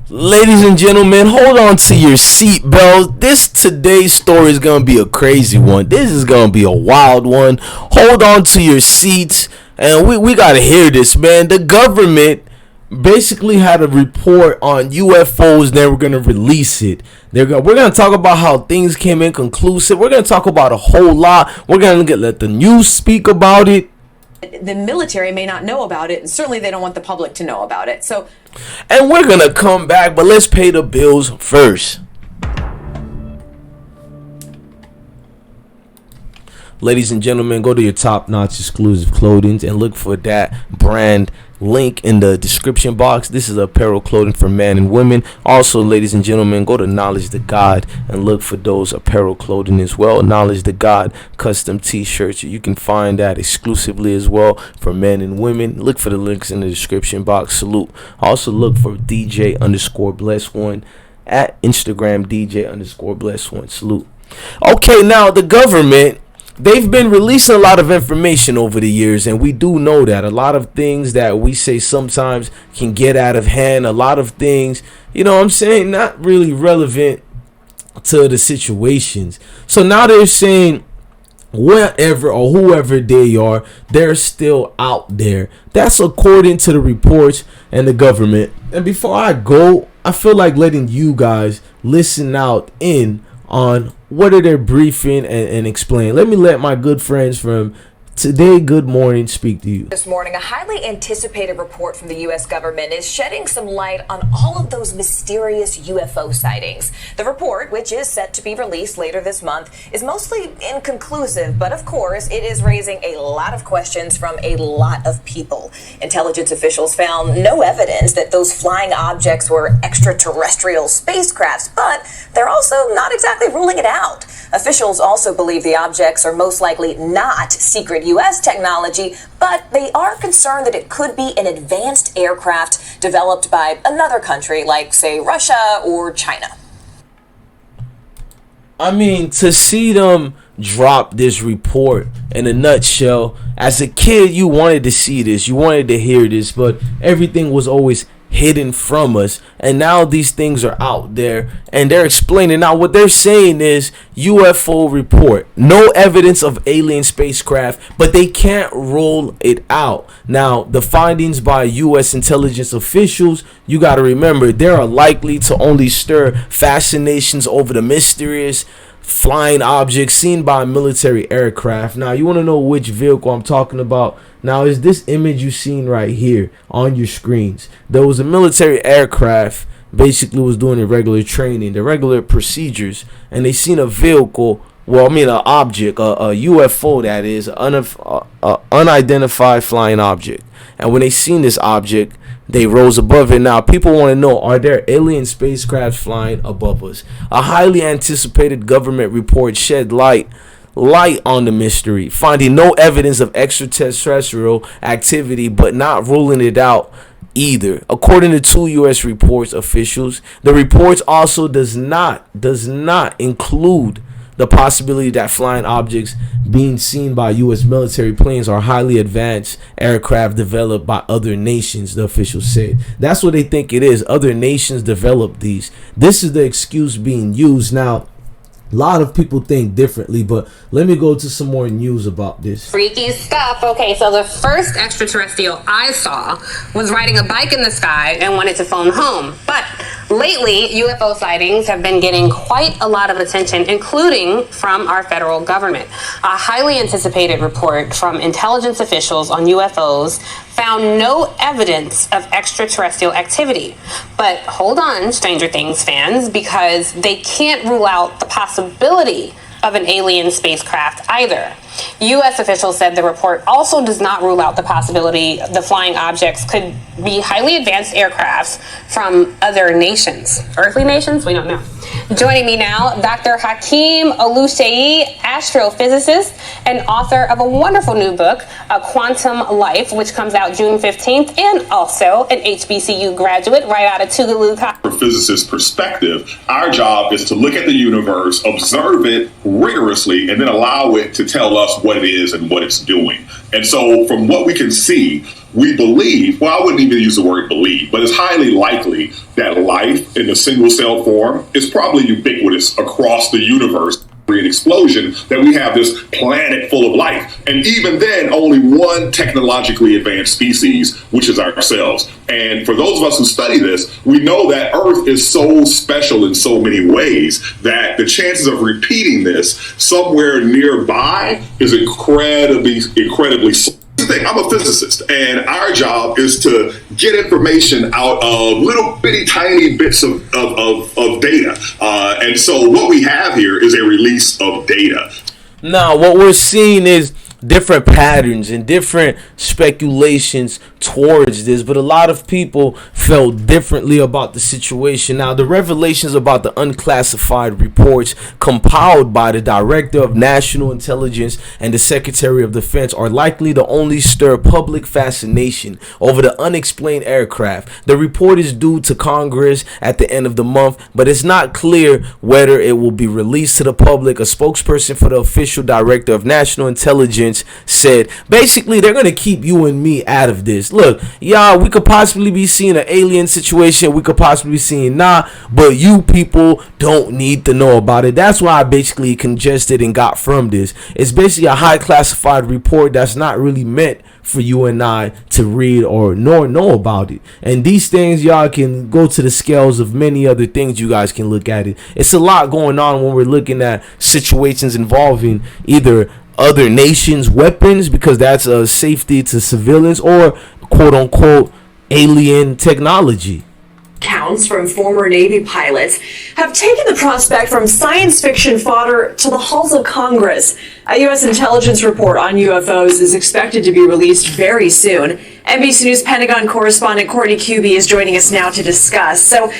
Ladies and gentlemen, hold on to your seatbelts. Today's story is gonna be a crazy one. This is gonna be a wild one. Hold on to your seats, and we gotta hear this, man. The government basically had a report on UFOs. Then we're gonna release it. We're gonna talk about how things came inconclusive. We're gonna talk about a whole lot. We're gonna let the news speak about it. The military may not know about it, and certainly they don't want the public to know about it. And we're gonna come back, but let's pay the bills first. Ladies and gentlemen, go to your top-notch exclusive clothing and look for that brand link in the description box. This is apparel clothing for men and women. Also, ladies and gentlemen, go to Knowledge the God and look for those apparel clothing as well. Knowledge the God custom t-shirts. You can find that exclusively as well for men and women. Look for the links in the description box. Salute. Also look for DJ_bless1 at Instagram, DJ_bless1. Salute. Okay, now the government, they've been releasing a lot of information over the years, and we do know that a lot of things that we say sometimes can get out of hand. A lot of things, you know what I'm saying, not really relevant to the situations. So now they're saying whatever or whoever they are, they're still out there. That's according to the reports and the government. And before I go, I feel like letting you guys listen out in on what are they briefing and explain. Let me let my good friends from Today Good Morning speak to you. This morning, a highly anticipated report from the U.S. government is shedding some light on all of those mysterious UFO sightings. The report, which is set to be released later this month, is mostly inconclusive, but of course, it is raising a lot of questions from a lot of people. Intelligence officials found no evidence that those flying objects were extraterrestrial spacecrafts, but they're also not exactly ruling it out. Officials also believe the objects are most likely not secret U.S. technology, but they are concerned that it could be an advanced aircraft developed by another country like, say, Russia or China. I mean, to see them drop this report in a nutshell, as a kid, you wanted to see this, you wanted to hear this, but everything was always hidden from us, and now these things are out there and they're explaining. Now what they're saying is UFO report, no evidence of alien spacecraft, but they can't rule it out. Now the findings by US intelligence officials, you got to remember, they are likely to only stir fascinations over the mysterious flying objects seen by military aircraft. Now you want to know which vehicle I'm talking about. Now is this image you seen right here on your screens. There was a military aircraft basically was doing the regular training, the regular procedures, and they seen a vehicle, well, I mean an object, a UFO, that is unidentified flying object. And when they seen this object, they rose above it. Now people want to know, are there alien spacecraft flying above us? A highly anticipated government report shed light on the mystery, finding no evidence of extraterrestrial activity but not ruling it out either. According to two U.S. reports officials, the reports also does not include the possibility that flying objects being seen by U.S. military planes are highly advanced aircraft developed by other nations, the officials said. That's what they think it is. Other nations developed these. This is the excuse being used. Now, a lot of people think differently, but let me go to some more news about this. Freaky stuff. Okay, so the first extraterrestrial I saw was riding a bike in the sky and wanted to phone home. But lately, UFO sightings have been getting quite a lot of attention, including from our federal government. A highly anticipated report from intelligence officials on UFOs found no evidence of extraterrestrial activity. But hold on, Stranger Things fans, because they can't rule out the possibility of an alien spacecraft either. U.S. officials said the report also does not rule out the possibility the flying objects could be highly advanced aircrafts from other nations. Earthly nations? We don't know. Joining me now, Dr. Hakeem Oluseyi, astrophysicist and author of a wonderful new book, A Quantum Life, which comes out June 15th, and also an HBCU graduate right out of Tougaloo College. From a physicist's perspective, our job is to look at the universe, observe it rigorously, and then allow it to tell us what it is and what it's doing. And so from what we can see, we believe, well, I wouldn't even use the word believe, but it's highly likely that life in the single cell form is probably ubiquitous across the universe. An explosion that we have this planet full of life, and even then only one technologically advanced species, which is ourselves. And for those of us who study this, we know that Earth is so special in so many ways that the chances of repeating this somewhere nearby is incredibly I'm a physicist, and our job is to get information out of little bitty tiny bits of data. And so what we have here is a release of data. Now, what we're seeing is different patterns and different speculations towards this, but a lot of people felt differently about the situation. Now, the revelations about the unclassified reports compiled by the Director of National Intelligence and the Secretary of Defense are likely to only stir public fascination over the unexplained aircraft. The report is due to Congress at the end of the month, but it's not clear whether it will be released to the public. A spokesperson for the official Director of National Intelligence said basically they're going to keep you and me out of this. Look, y'all, we could possibly be seeing an alien situation. We could possibly be seeing but you people don't need to know about it. That's why I basically congested and got from this. It's basically a high classified report that's not really meant for you and I to read or know about it. And these things, y'all can go to the scales of many other things. You guys can look at it. It's a lot going on when we're looking at situations involving either other nations' weapons, because that's a safety to civilians, or quote unquote alien technology. Accounts from former Navy pilots have taken the prospect from science fiction fodder to the halls of Congress. A U.S. intelligence report on UFOs is expected to be released very soon. NBC News Pentagon correspondent Courtney Cuby is joining us now to discuss. So,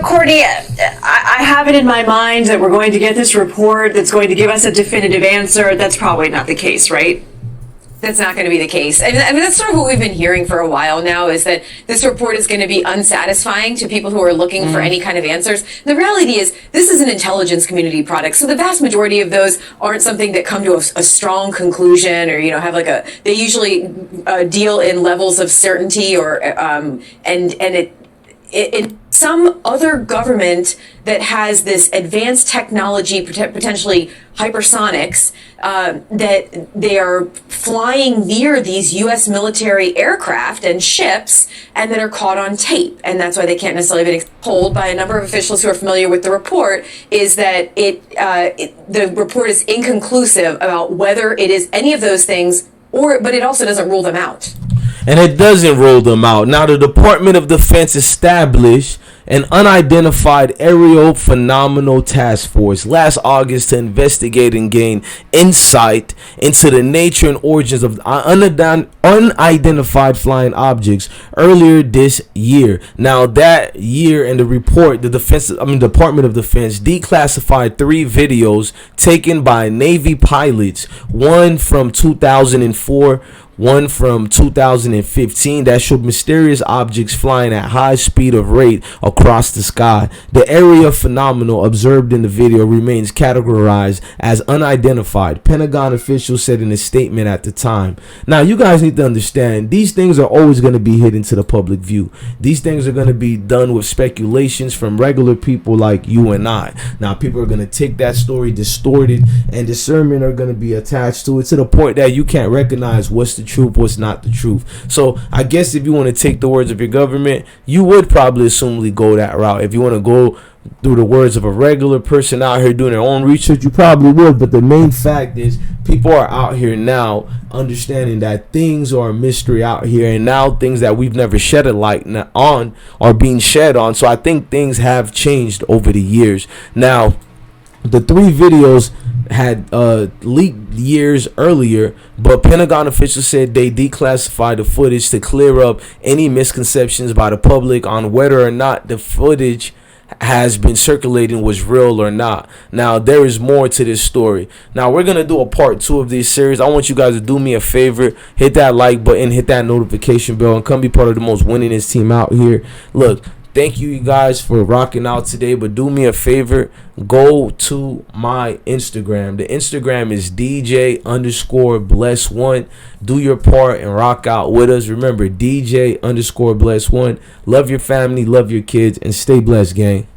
Courtney, I have it in my mind that we're going to get this report that's going to give us a definitive answer. That's probably not the case, right? That's not going to be the case. I mean, that's sort of what we've been hearing for a while now, is that this report is going to be unsatisfying to people who are looking for any kind of answers. The reality is this is an intelligence community product. So the vast majority of those aren't something that come to a strong conclusion, or, have they usually deal in levels of certainty, or, in some other government that has this advanced technology, potentially hypersonics, that they are flying near these U.S. military aircraft and ships, and that are caught on tape. And that's why they can't necessarily be told by a number of officials who are familiar with the report, is that the report is inconclusive about whether it is any of those things, but it also doesn't rule them out. And it doesn't rule them out. Now, the Department of Defense established an unidentified aerial phenomenal task force last August to investigate and gain insight into the nature and origins of unidentified flying objects earlier this year. Now, that year in the report, the Department of Defense declassified 3 videos taken by Navy pilots, one from 2004, one from 2015, that showed mysterious objects flying at high speed of rate across the sky. The area phenomenon observed in the video remains categorized as unidentified, Pentagon officials said in a statement at the time. Now, you guys need to understand, these things are always going to be hidden to the public view. These things are going to be done with speculations from regular people like you and I. Now, people are going to take that story, distort it, and discernment are going to be attached to it, to the point that you can't recognize what's the truth, what's not the truth. So I guess if you want to take the words of your government, you would probably assumably go that route. If you want to go through the words of a regular person out here doing their own research, you probably would. But the main fact is, people are out here now understanding that things are a mystery out here, and now things that we've never shed a light on are being shed on. So I think things have changed over the years. Now, the 3 videos had leaked years earlier, but Pentagon officials said they declassified the footage to clear up any misconceptions by the public on whether or not the footage has been circulating was real or not. Now, there is more to this story. Now, we're going to do a part 2 of this series. I want you guys to do me a favor. Hit that like button, hit that notification bell, and come be part of the most winningest team out here. Look, Thank you guys for rocking out today. But do me a favor, go to my Instagram. The Instagram is DJ_bless1. Do your part and rock out with us. Remember, DJ_bless1. Love your family, love your kids, and stay blessed, gang.